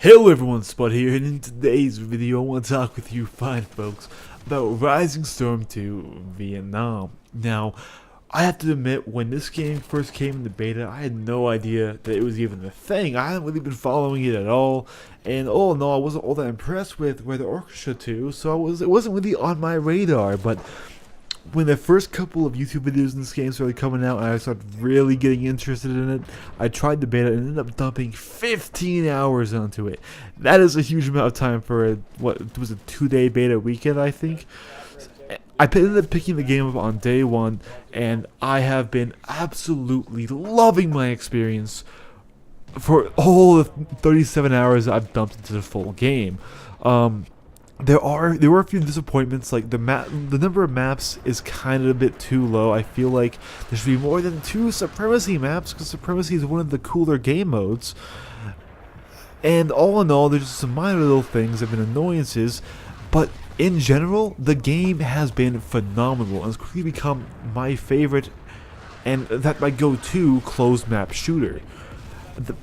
Hello everyone, Spud here, and in today's video I want to talk with you fine folks about Rising Storm 2 Vietnam. Now, I have to admit, when this game first came in the beta, I had no idea that it was even a thing. I hadn't really been following it at all, and oh no, I wasn't all that impressed with the Orchestra 2, so it wasn't really on my radar. But when the first couple of YouTube videos in this game started coming out and I started really getting interested in it, I tried the beta and ended up dumping 15 hours onto it. That is a huge amount of time for what was a 2-day beta weekend, I think. I ended up picking the game up on day one, and I have been absolutely loving my experience for all the 37 hours I've dumped into the full game. There were a few disappointments, like the number of maps is kind of a bit too low. I feel like there should be more than 2 Supremacy maps, because Supremacy is one of the cooler game modes. And all in all, there's just some minor little things that have been annoyances, but in general, the game has been phenomenal and has quickly become my favorite and my go-to closed map shooter.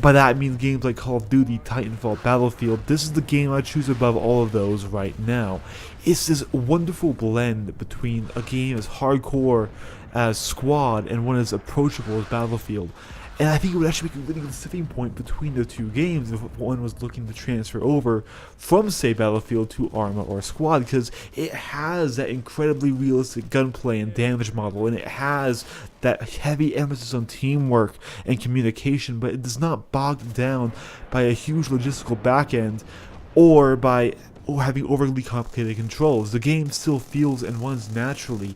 By that I mean games like Call of Duty, Titanfall, Battlefield. This is the game I choose above all of those right now. It's this wonderful blend between a game as hardcore as Squad and one as approachable as Battlefield. And I think it would actually make a really good tipping point between the two games if one was looking to transfer over from, say, Battlefield to Arma or Squad, because it has that incredibly realistic gunplay and damage model, and it has that heavy emphasis on teamwork and communication, but it does not bog down by a huge logistical backend or by having overly complicated controls. The game still feels and runs naturally,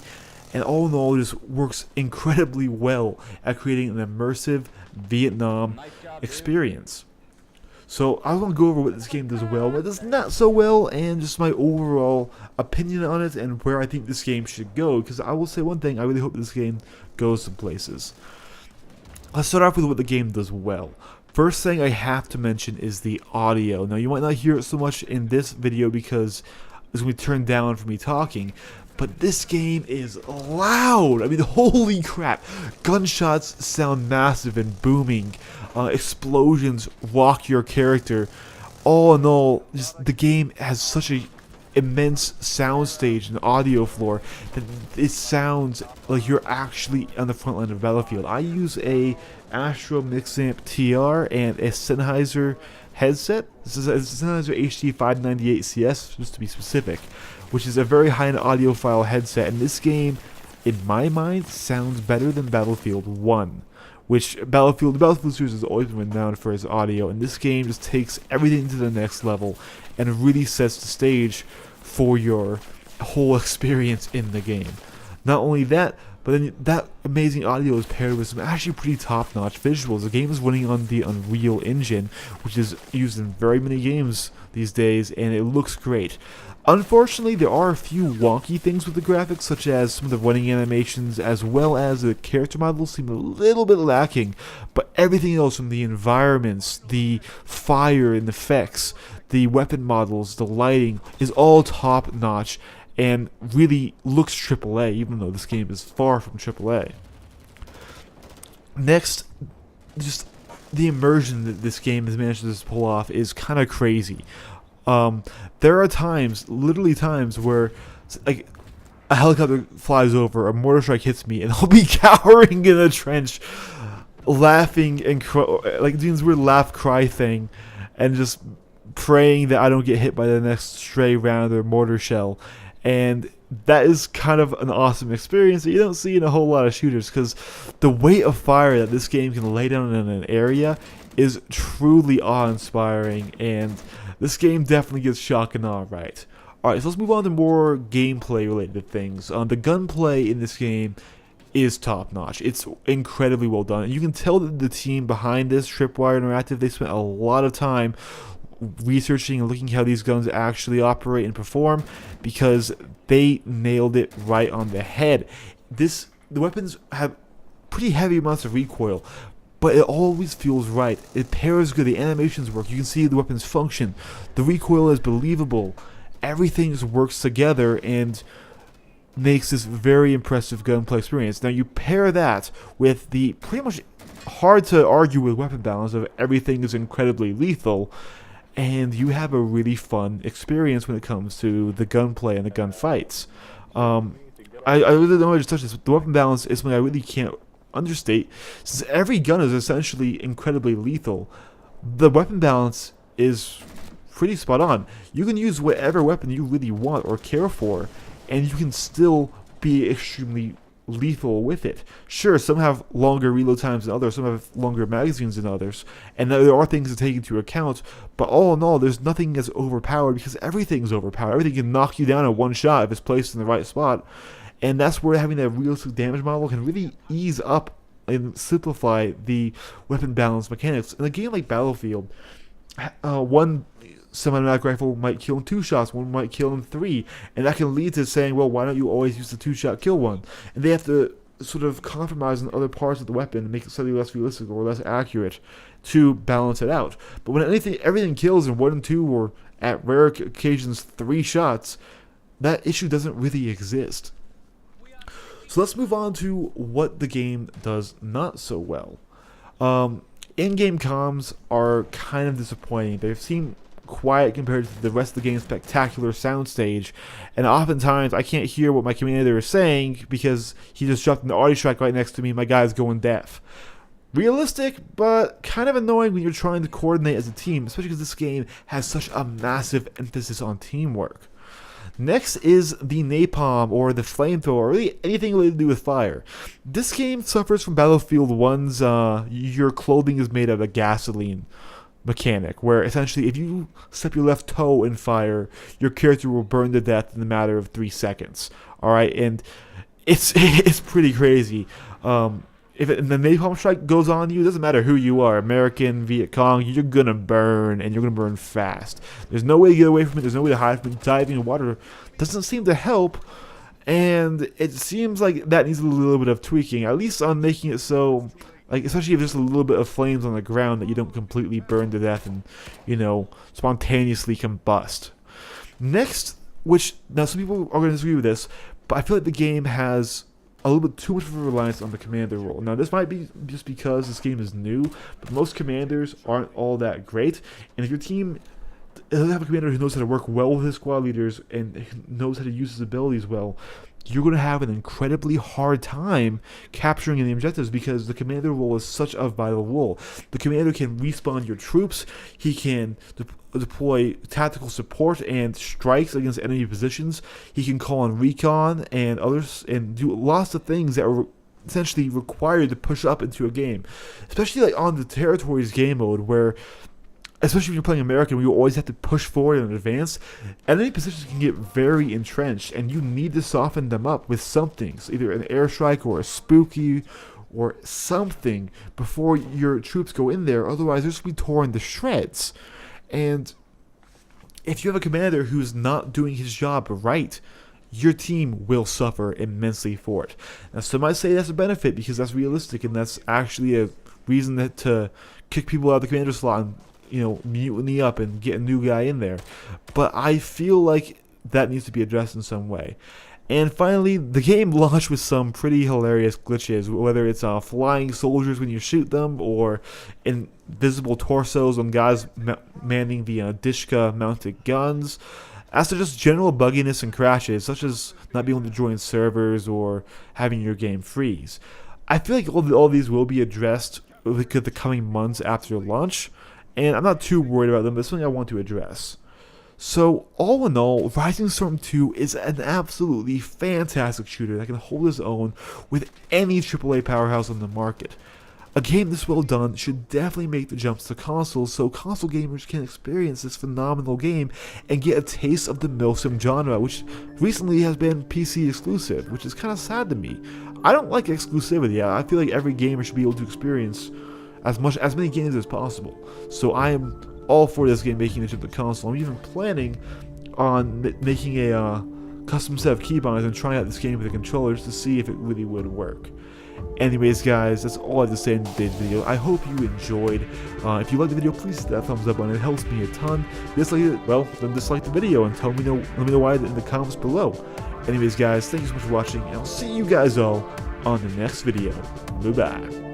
and all in all, it just works incredibly well at creating an immersive Vietnam experience. So I want to go over what this game does well, what does not so well, and just my overall opinion on it and where I think this game should go. Because I will say one thing, I really hope this game goes some places. Let's start off with what the game does well. First thing I have to mention is the audio. Now, you might not hear it so much in this video because it's going to be turned down for me talking, but this game is loud. I mean, holy crap. Gunshots sound massive and booming. Explosions rock your character. All in all, just the game has such a immense soundstage and audio floor that it sounds like you're actually on the front line of Battlefield. I use a Astro Mixamp TR and a Sennheiser headset. This is a Sennheiser HD598CS, just to be specific, which is a very high-end audiophile headset, and this game, in my mind, sounds better than Battlefield 1, which the Battlefield series has always been renowned for its audio, and this game just takes everything to the next level and really sets the stage for your whole experience in the game. Not only that, but then that amazing audio is paired with some actually pretty top-notch visuals. The game is running on the Unreal Engine, which is used in very many games these days, and it looks great. Unfortunately, there are a few wonky things with the graphics, such as some of the running animations, as well as the character models seem a little bit lacking, but everything else, from the environments, the fire and effects, the weapon models, the lighting, is all top-notch and really looks AAA, even though this game is far from AAA. Next, just the immersion that this game has managed to pull off is kind of crazy. There are times, literally times, where like a helicopter flies over, a mortar strike hits me, and I'll be cowering in a trench, laughing and like doing this weird laugh-cry thing, and just praying that I don't get hit by the next stray round or mortar shell. And that is kind of an awesome experience that you don't see in a whole lot of shooters, because the weight of fire that this game can lay down in an area is truly awe-inspiring, and this game definitely gets shock and awe right. Alright, so let's move on to more gameplay related things. The gunplay in this game is top-notch. It's incredibly well done, and you can tell that the team behind this, Tripwire Interactive, they spent a lot of time researching and looking how these guns actually operate and perform, because they nailed it right on the head. The weapons have pretty heavy amounts of recoil, but it always feels right. It pairs good. The animations work. You can see the weapons function. The recoil is believable. Everything just works together and makes this very impressive gunplay experience. Now you pair that with the pretty much hard to argue with weapon balance of everything is incredibly lethal, and you have a really fun experience when it comes to the gunplay and the gunfights. I really don't know how to touch this. The weapon balance is something I really can't understate, since every gun is essentially incredibly lethal. The weapon balance is pretty spot on. You can use whatever weapon you really want or care for, and you can still be extremely lethal with it. Sure, some have longer reload times than others, some have longer magazines than others, and there are things to take into account, but all in all, there's nothing that's overpowered, because everything's overpowered. Everything can knock you down in one shot if it's placed in the right spot, and that's where having that realistic damage model can really ease up and simplify the weapon balance mechanics. In a game like Battlefield, one semi-automatic rifle might kill in 2 shots, one might kill in 3, and that can lead to saying, well, why don't you always use the 2-shot kill one? And they have to sort of compromise on other parts of the weapon and make it slightly less realistic or less accurate to balance it out. But when everything kills in 1 and 2, or at rare occasions 3 shots, that issue doesn't really exist. So let's move on to what the game does not so well. In-game comms are kind of disappointing. They seem quiet compared to the rest of the game's spectacular soundstage, and oftentimes I can't hear what my commander is saying because he just dropped an audio track right next to me. My guy's going deaf. Realistic, but kind of annoying when you're trying to coordinate as a team, especially because this game has such a massive emphasis on teamwork. Next is the Napalm, or the flamethrower, or really anything related to do with fire. This game suffers from Battlefield 1's your clothing is made out of gasoline mechanic, where essentially if you step your left toe in fire, your character will burn to death in a matter of 3 seconds. Alright, and it's pretty crazy. If the napalm strike goes on you, it doesn't matter who you are, American, Viet Cong, you're gonna burn, and you're gonna burn fast. There's no way to get away from it, there's no way to hide from it. Diving in water doesn't seem to help, and it seems like that needs a little bit of tweaking, at least on making it so, like, especially if there's a little bit of flames on the ground, that you don't completely burn to death and, you know, spontaneously combust. Next, which, now some people are gonna disagree with this, but I feel like the game has a little bit too much of a reliance on the commander role. Now, this might be just because this game is new, but most commanders aren't all that great. And if your team doesn't have a commander who knows how to work well with his squad leaders and knows how to use his abilities well, you're going to have an incredibly hard time capturing any objectives, because the commander role is such a vital role. The commander can respawn your troops, he can deploy tactical support and strikes against enemy positions, he can call on recon and others, and do lots of things that are essentially required to push up into a game. Especially like on the territories game mode, where especially when you're playing American, where you always have to push forward in advance, enemy positions can get very entrenched, and you need to soften them up with something, so either an airstrike or a spooky or something before your troops go in there. Otherwise, they're just going to be torn to shreds. And if you have a commander who's not doing his job right, your team will suffer immensely for it. Now, some might say that's a benefit because that's realistic, and that's actually a reason to kick people out of the commander slot and, you know, mutiny up and get a new guy in there. But I feel like that needs to be addressed in some way. And finally, the game launched with some pretty hilarious glitches, whether it's flying soldiers when you shoot them, or invisible torsos on guys manning the Dishka-mounted guns, as to just general bugginess and crashes, such as not being able to join servers or having your game freeze. I feel like all these will be addressed with the coming months after launch, and I'm not too worried about them, but it's something I want to address. So, all in all, Rising Storm 2 is an absolutely fantastic shooter that can hold its own with any AAA powerhouse on the market. A game this well done should definitely make the jumps to consoles, so console gamers can experience this phenomenal game and get a taste of the milsim genre, which recently has been PC exclusive, which is kind of sad to me. I don't like exclusivity. I feel like every gamer should be able to experience as many games as possible. So I am all for this game making it to the console. I'm even planning on making a custom set of keybinds and trying out this game with the controllers to see if it really would work. Anyways, guys, that's all I have to say in today's video. I hope you enjoyed. If you liked the video, please hit that thumbs up button. It helps me a ton. If you dislike it, well, then dislike the video and let me know why in the comments below. Anyways, guys, thank you so much for watching, and I'll see you guys all on the next video. Bye-bye.